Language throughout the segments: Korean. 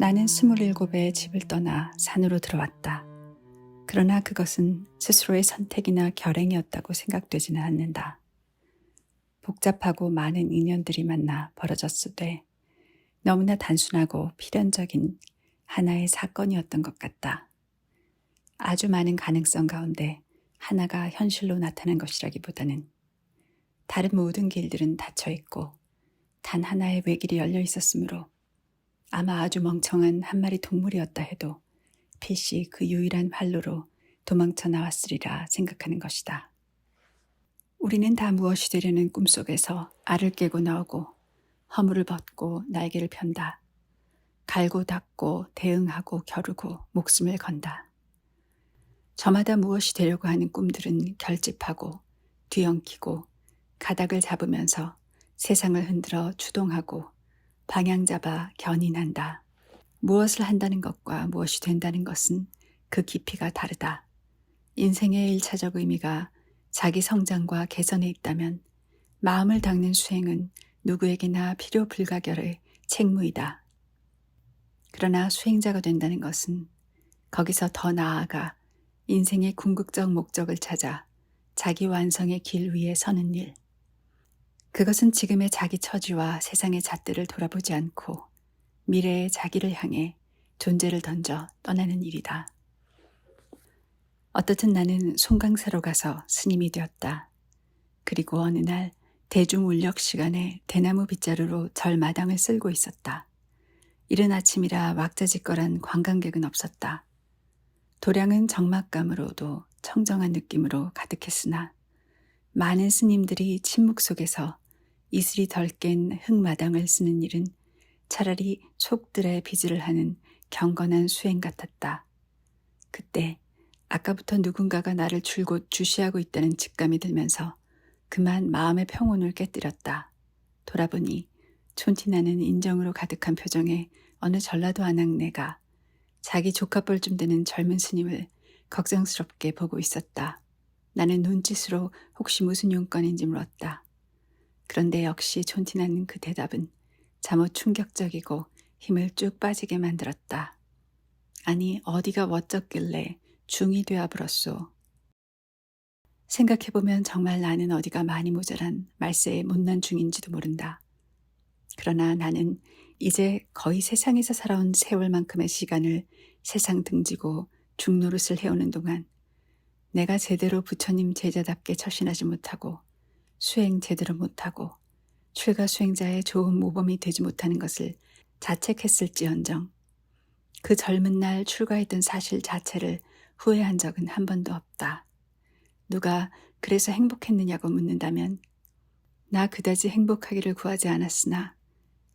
나는 27에 집을 떠나 산으로 들어왔다. 그러나 그것은 스스로의 선택이나 결행이었다고 생각되지는 않는다. 복잡하고 많은 인연들이 만나 벌어졌으되 너무나 단순하고 필연적인 하나의 사건이었던 것 같다. 아주 많은 가능성 가운데 하나가 현실로 나타난 것이라기보다는 다른 모든 길들은 닫혀 있고 단 하나의 외길이 열려 있었으므로 아마 아주 멍청한 한 마리 동물이었다 해도 필시 그 유일한 활로로 도망쳐 나왔으리라 생각하는 것이다. 우리는 다 무엇이 되려는 꿈속에서 알을 깨고 나오고 허물을 벗고 날개를 편다. 갈고 닦고 대응하고 겨루고 목숨을 건다. 저마다 무엇이 되려고 하는 꿈들은 결집하고 뒤엉키고 가닥을 잡으면서 세상을 흔들어 추동하고 방향 잡아 견인한다. 무엇을 한다는 것과 무엇이 된다는 것은 그 깊이가 다르다. 인생의 1차적 의미가 자기 성장과 개선에 있다면 마음을 닦는 수행은 누구에게나 필요 불가결의 책무이다. 그러나 수행자가 된다는 것은 거기서 더 나아가 인생의 궁극적 목적을 찾아 자기 완성의 길 위에 서는 일. 그것은 지금의 자기 처지와 세상의 잣대를 돌아보지 않고 미래의 자기를 향해 존재를 던져 떠나는 일이다. 어떻든 나는 송강사로 가서 스님이 되었다. 그리고 어느 날 대중울력 시간에 대나무 빗자루로 절 마당을 쓸고 있었다. 이른 아침이라 왁자지껄한 관광객은 없었다. 도량은 적막감으로도 청정한 느낌으로 가득했으나 많은 스님들이 침묵 속에서 이슬이 덜 깬 흙마당을 쓰는 일은 차라리 속들의 비즈를 하는 경건한 수행 같았다. 그때 아까부터 누군가가 나를 줄곧 주시하고 있다는 직감이 들면서 그만 마음의 평온을 깨뜨렸다. 돌아보니 촌티나는 인정으로 가득한 표정의 어느 전라도 아낙네가 자기 조카뻘쯤 되는 젊은 스님을 걱정스럽게 보고 있었다. 나는 눈짓으로 혹시 무슨 용건인지 물었다. 그런데 역시 촌티나는 그 대답은 잠옷 충격적이고 힘을 쭉 빠지게 만들었다. 아니 어디가 멋쩍길래 중이 되어 불었소. 생각해보면 정말 나는 어디가 많이 모자란 말세의 못난 중인지도 모른다. 그러나 나는 이제 거의 세상에서 살아온 세월만큼의 시간을 세상 등지고 중노릇을 해오는 동안 내가 제대로 부처님 제자답게 처신하지 못하고 수행 제대로 못하고 출가 수행자의 좋은 모범이 되지 못하는 것을 자책했을지언정 그 젊은 날 출가했던 사실 자체를 후회한 적은 한 번도 없다. 누가 그래서 행복했느냐고 묻는다면 나 그다지 행복하기를 구하지 않았으나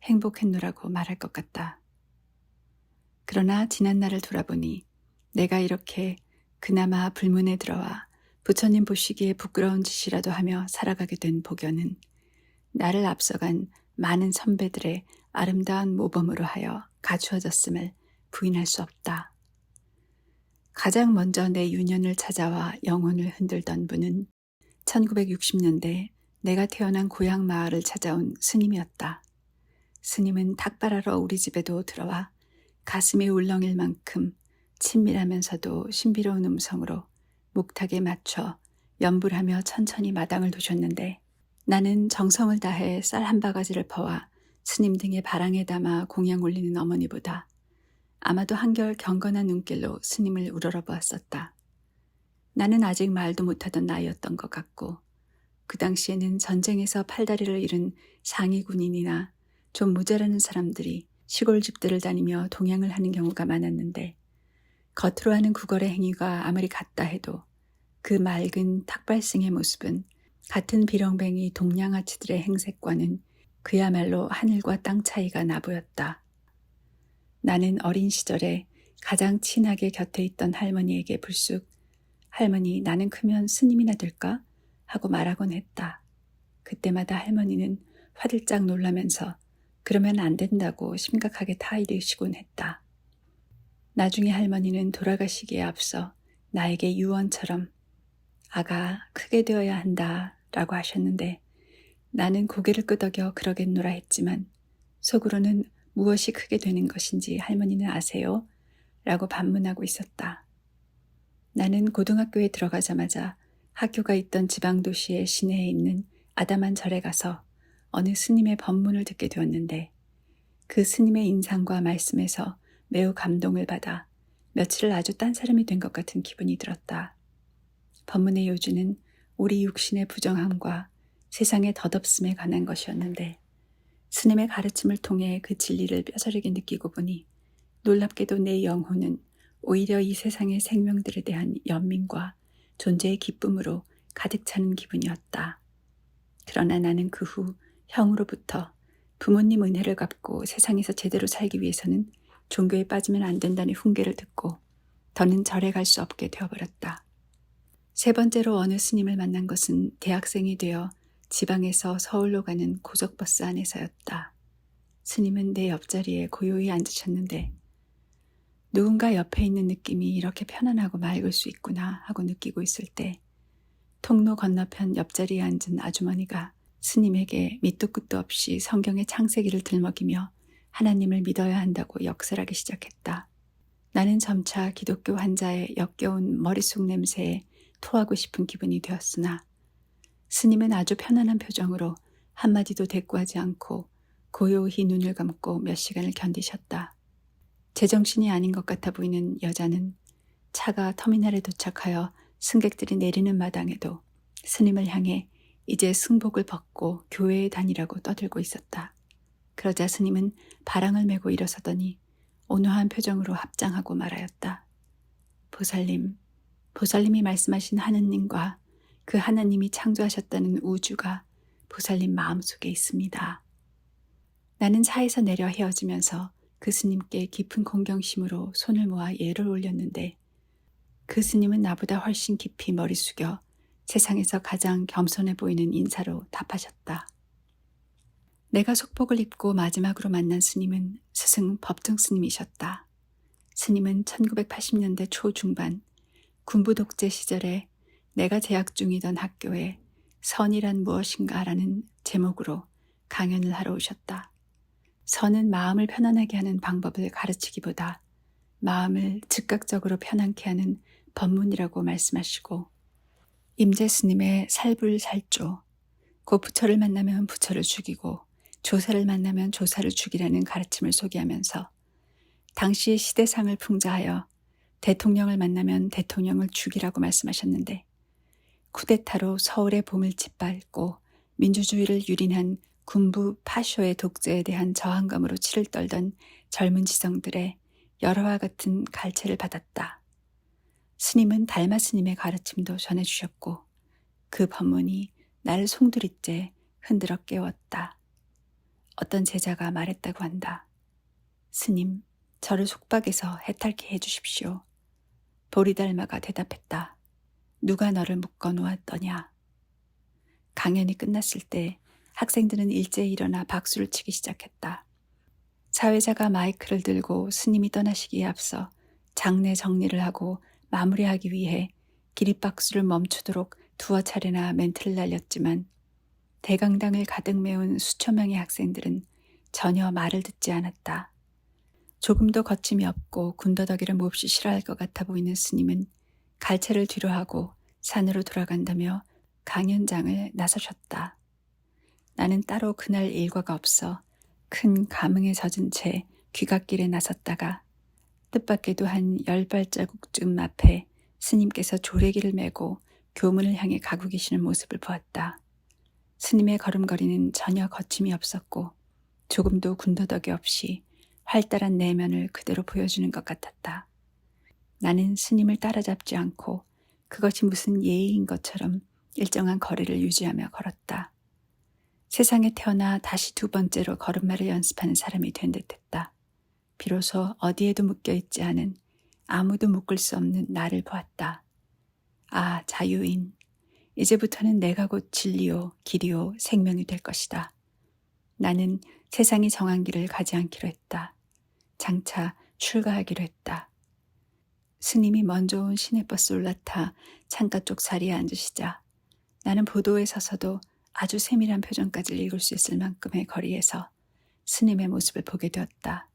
행복했노라고 말할 것 같다. 그러나 지난 날을 돌아보니 내가 이렇게 그나마 불문에 들어와 부처님 보시기에 부끄러운 짓이라도 하며 살아가게 된 복연은 나를 앞서간 많은 선배들의 아름다운 모범으로 하여 갖추어졌음을 부인할 수 없다. 가장 먼저 내 유년을 찾아와 영혼을 흔들던 분은 1960년대 내가 태어난 고향 마을을 찾아온 스님이었다. 스님은 닭발하러 우리 집에도 들어와 가슴이 울렁일 만큼 친밀하면서도 신비로운 음성으로 목탁에 맞춰 연불하며 천천히 마당을 도셨는데 나는 정성을 다해 쌀 한 바가지를 퍼와 스님 등의 바랑에 담아 공양 올리는 어머니보다 아마도 한결 경건한 눈길로 스님을 우러러보았었다. 나는 아직 말도 못하던 나이였던 것 같고 그 당시에는 전쟁에서 팔다리를 잃은 상위 군인이나 좀 모자라는 사람들이 시골 집들을 다니며 동양을 하는 경우가 많았는데 겉으로 하는 구걸의 행위가 아무리 같다 해도 그 맑은 탁발승의 모습은 같은 비렁뱅이 동양아치들의 행색과는 그야말로 하늘과 땅 차이가 나보였다. 나는 어린 시절에 가장 친하게 곁에 있던 할머니에게 불쑥 할머니 나는 크면 스님이나 될까? 하고 말하곤 했다. 그때마다 할머니는 화들짝 놀라면서 그러면 안 된다고 심각하게 타이르시곤 했다. 나중에 할머니는 돌아가시기에 앞서 나에게 유언처럼 아가 크게 되어야 한다 라고 하셨는데 나는 고개를 끄덕여 그러겠노라 했지만 속으로는 무엇이 크게 되는 것인지 할머니는 아세요? 라고 반문하고 있었다. 나는 고등학교에 들어가자마자 학교가 있던 지방도시의 시내에 있는 아담한 절에 가서 어느 스님의 법문을 듣게 되었는데 그 스님의 인상과 말씀에서 매우 감동을 받아 며칠을 아주 딴 사람이 된 것 같은 기분이 들었다. 법문의 요주는 우리 육신의 부정함과 세상의 덧없음에 관한 것이었는데 스님의 가르침을 통해 그 진리를 뼈저리게 느끼고 보니 놀랍게도 내 영혼은 오히려 이 세상의 생명들에 대한 연민과 존재의 기쁨으로 가득 차는 기분이었다. 그러나 나는 그 후 형으로부터 부모님 은혜를 갚고 세상에서 제대로 살기 위해서는 종교에 빠지면 안 된다는 훈계를 듣고 더는 절에 갈 수 없게 되어버렸다. 세 번째로 어느 스님을 만난 것은 대학생이 되어 지방에서 서울로 가는 고속버스 안에서였다. 스님은 내 옆자리에 고요히 앉으셨는데 누군가 옆에 있는 느낌이 이렇게 편안하고 맑을 수 있구나 하고 느끼고 있을 때 통로 건너편 옆자리에 앉은 아주머니가 스님에게 밑도 끝도 없이 성경의 창세기를 들먹이며 하나님을 믿어야 한다고 역설하기 시작했다. 나는 점차 기독교 환자의 역겨운 머릿속 냄새에 토하고 싶은 기분이 되었으나 스님은 아주 편안한 표정으로 한마디도 대꾸하지 않고 고요히 눈을 감고 몇 시간을 견디셨다. 제정신이 아닌 것 같아 보이는 여자는 차가 터미널에 도착하여 승객들이 내리는 마당에도 스님을 향해 이제 승복을 벗고 교회에 다니라고 떠들고 있었다. 그러자 스님은 바랑을 메고 일어서더니 온화한 표정으로 합장하고 말하였다. 보살님이 말씀하신 하느님과 그 하나님이 창조하셨다는 우주가 보살님 마음속에 있습니다. 나는 차에서 내려 헤어지면서 그 스님께 깊은 공경심으로 손을 모아 예를 올렸는데 그 스님은 나보다 훨씬 깊이 머리 숙여 세상에서 가장 겸손해 보이는 인사로 답하셨다. 내가 속복을 입고 마지막으로 만난 스님은 스승 법등 스님이셨다. 스님은 1980년대 초중반 군부 독재 시절에 내가 재학 중이던 학교에 선이란 무엇인가라는 제목으로 강연을 하러 오셨다. 선은 마음을 편안하게 하는 방법을 가르치기보다 마음을 즉각적으로 편안케 하는 법문이라고 말씀하시고 임재 스님의 살불살조, 곧 부처를 만나면 부처를 죽이고 조사를 만나면 조사를 죽이라는 가르침을 소개하면서 당시의 시대상을 풍자하여 대통령을 만나면 대통령을 죽이라고 말씀하셨는데 쿠데타로 서울의 봄을 짓밟고 민주주의를 유린한 군부 파쇼의 독재에 대한 저항감으로 치를 떨던 젊은 지성들의 여러와 같은 갈채를 받았다. 스님은 달마 스님의 가르침도 전해주셨고 그 법문이 나를 송두리째 흔들어 깨웠다. 어떤 제자가 말했다고 한다. 스님, 저를 속박해서 해탈케 해주십시오. 보리달마가 대답했다. 누가 너를 묶어 놓았더냐. 강연이 끝났을 때 학생들은 일제히 일어나 박수를 치기 시작했다. 사회자가 마이크를 들고 스님이 떠나시기에 앞서 장례 정리를 하고 마무리하기 위해 기립박수를 멈추도록 두어 차례나 멘트를 날렸지만 대강당을 가득 메운 수천 명의 학생들은 전혀 말을 듣지 않았다. 조금도 거침이 없고 군더더기를 몹시 싫어할 것 같아 보이는 스님은 갈채를 뒤로하고 산으로 돌아간다며 강연장을 나서셨다. 나는 따로 그날 일과가 없어 큰 감흥에 젖은 채 귀갓길에 나섰다가 뜻밖에도 한 10발자국쯤 앞에 스님께서 조례기를 메고 교문을 향해 가고 계시는 모습을 보았다. 스님의 걸음걸이는 전혀 거침이 없었고 조금도 군더더기 없이 활달한 내면을 그대로 보여주는 것 같았다. 나는 스님을 따라잡지 않고 그것이 무슨 예의인 것처럼 일정한 거리를 유지하며 걸었다. 세상에 태어나 다시 두 번째로 걸음마를 연습하는 사람이 된 듯했다. 비로소 어디에도 묶여있지 않은 아무도 묶을 수 없는 나를 보았다. 아, 자유인. 이제부터는 내가 곧 진리요, 길이요, 생명이 될 것이다. 나는 세상이 정한 길을 가지 않기로 했다. 장차 출가하기로 했다. 스님이 먼저 온 시내버스 올라타 창가 쪽 자리에 앉으시자 나는 보도에 서서도 아주 세밀한 표정까지 읽을 수 있을 만큼의 거리에서 스님의 모습을 보게 되었다.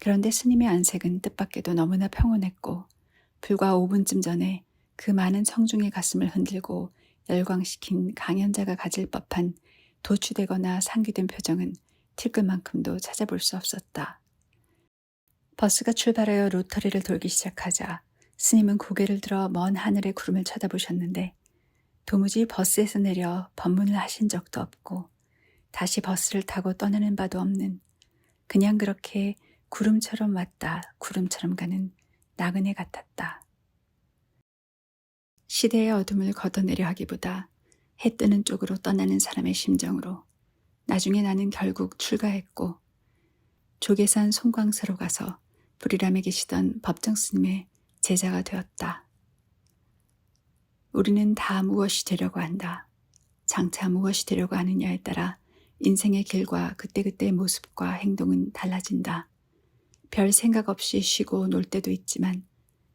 그런데 스님의 안색은 뜻밖에도 너무나 평온했고 불과 5분쯤 전에 그 많은 청중의 가슴을 흔들고 열광시킨 강연자가 가질 법한 도취되거나 상기된 표정은 틸끝만큼도 찾아볼 수 없었다. 버스가 출발하여 로터리를 돌기 시작하자 스님은 고개를 들어 먼 하늘의 구름을 쳐다보셨는데 도무지 버스에서 내려 법문을 하신 적도 없고 다시 버스를 타고 떠나는 바도 없는 그냥 그렇게 구름처럼 왔다 구름처럼 가는 나그네 같았다. 시대의 어둠을 걷어내려 하기보다 해 뜨는 쪽으로 떠나는 사람의 심정으로 나중에 나는 결국 출가했고 조계산 송광사로 가서 불이람에 계시던 법정 스님의 제자가 되었다. 우리는 다 무엇이 되려고 한다. 장차 무엇이 되려고 하느냐에 따라 인생의 길과 그때그때의 모습과 행동은 달라진다. 별 생각 없이 쉬고 놀 때도 있지만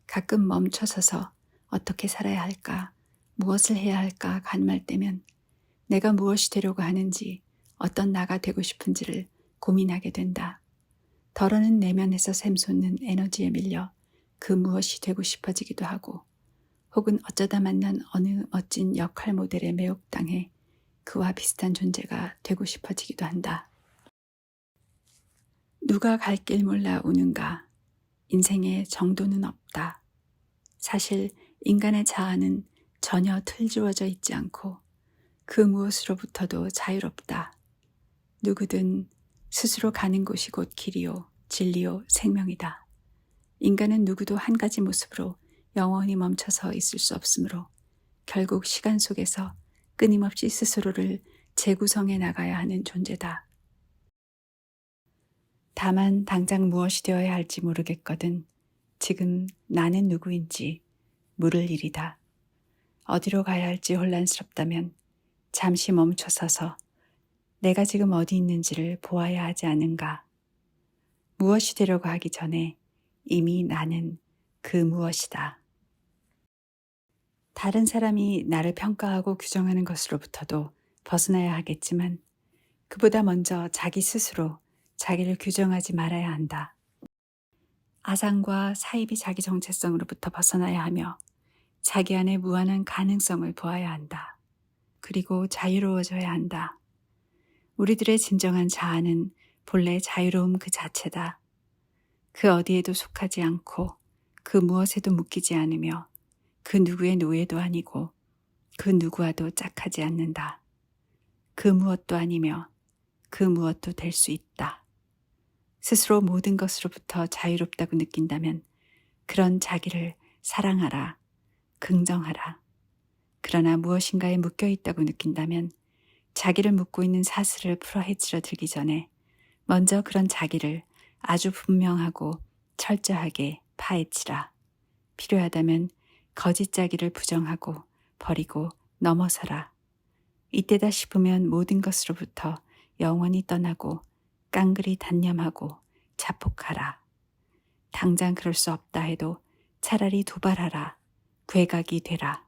가끔 멈춰서서 어떻게 살아야 할까, 무엇을 해야 할까 간말 때면 내가 무엇이 되려고 하는지, 어떤 나가 되고 싶은지를 고민하게 된다. 덜어는 내면에서 샘솟는 에너지에 밀려 그 무엇이 되고 싶어지기도 하고 혹은 어쩌다 만난 어느 멋진 역할 모델에 매혹당해 그와 비슷한 존재가 되고 싶어지기도 한다. 누가 갈 길 몰라 우는가? 인생에 정도는 없다. 사실 인간의 자아는 전혀 틀주어져 있지 않고 그 무엇으로부터도 자유롭다. 누구든 스스로 가는 곳이 곧 길이요, 진리요, 생명이다. 인간은 누구도 한 가지 모습으로 영원히 멈춰서 있을 수 없으므로 결국 시간 속에서 끊임없이 스스로를 재구성해 나가야 하는 존재다. 다만 당장 무엇이 되어야 할지 모르겠거든 지금 나는 누구인지 물을 일이다. 어디로 가야 할지 혼란스럽다면 잠시 멈춰서서 내가 지금 어디 있는지를 보아야 하지 않은가. 무엇이 되려고 하기 전에 이미 나는 그 무엇이다. 다른 사람이 나를 평가하고 규정하는 것으로부터도 벗어나야 하겠지만 그보다 먼저 자기 스스로 자기를 규정하지 말아야 한다. 아상과 사이비 자기 정체성으로부터 벗어나야 하며 자기 안에 무한한 가능성을 보아야 한다. 그리고 자유로워져야 한다. 우리들의 진정한 자아는 본래 자유로움 그 자체다. 그 어디에도 속하지 않고 그 무엇에도 묶이지 않으며 그 누구의 노예도 아니고 그 누구와도 짝하지 않는다. 그 무엇도 아니며 그 무엇도 될 수 있다. 스스로 모든 것으로부터 자유롭다고 느낀다면 그런 자기를 사랑하라, 긍정하라. 그러나 무엇인가에 묶여 있다고 느낀다면 자기를 묶고 있는 사슬을 풀어 헤치러 들기 전에 먼저 그런 자기를 아주 분명하고 철저하게 파헤치라. 필요하다면 거짓 자기를 부정하고 버리고 넘어서라. 이때다 싶으면 모든 것으로부터 영원히 떠나고 깡그리 단념하고 자폭하라. 당장 그럴 수 없다 해도 차라리 도발하라. 괴각이 되라.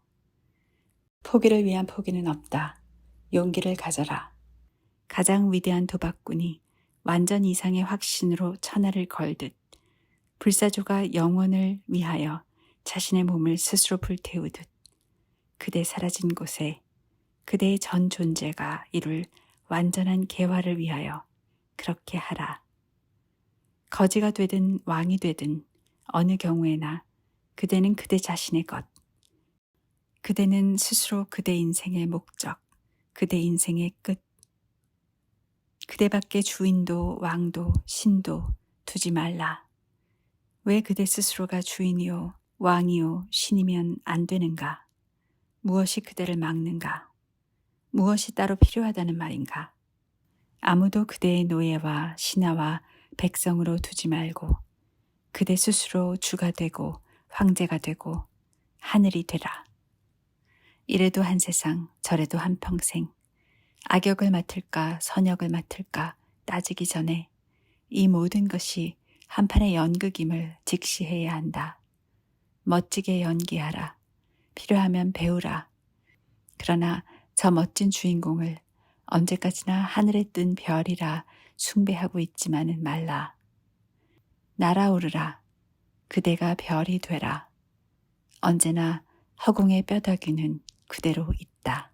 포기를 위한 포기는 없다. 용기를 가져라. 가장 위대한 도박꾼이 완전 이상의 확신으로 천하를 걸듯 불사조가 영원을 위하여 자신의 몸을 스스로 불태우듯 그대 사라진 곳에 그대의 전 존재가 이룰 완전한 개화를 위하여 그렇게 하라. 거지가 되든 왕이 되든 어느 경우에나 그대는 그대 자신의 것. 그대는 스스로 그대 인생의 목적, 그대 인생의 끝. 그대밖에 주인도 왕도 신도 두지 말라. 왜 그대 스스로가 주인이요 왕이요 신이면 안 되는가? 무엇이 그대를 막는가? 무엇이 따로 필요하다는 말인가? 아무도 그대의 노예와 신하와 백성으로 두지 말고 그대 스스로 주가 되고 황제가 되고 하늘이 되라. 이래도 한 세상 저래도 한 평생 악역을 맡을까 선역을 맡을까 따지기 전에 이 모든 것이 한판의 연극임을 직시해야 한다. 멋지게 연기하라. 필요하면 배우라. 그러나 저 멋진 주인공을 언제까지나 하늘에 뜬 별이라 숭배하고 있지만은 말라. 날아오르라. 그대가 별이 되라. 언제나 허공의 뼈다귀는 그대로 있다.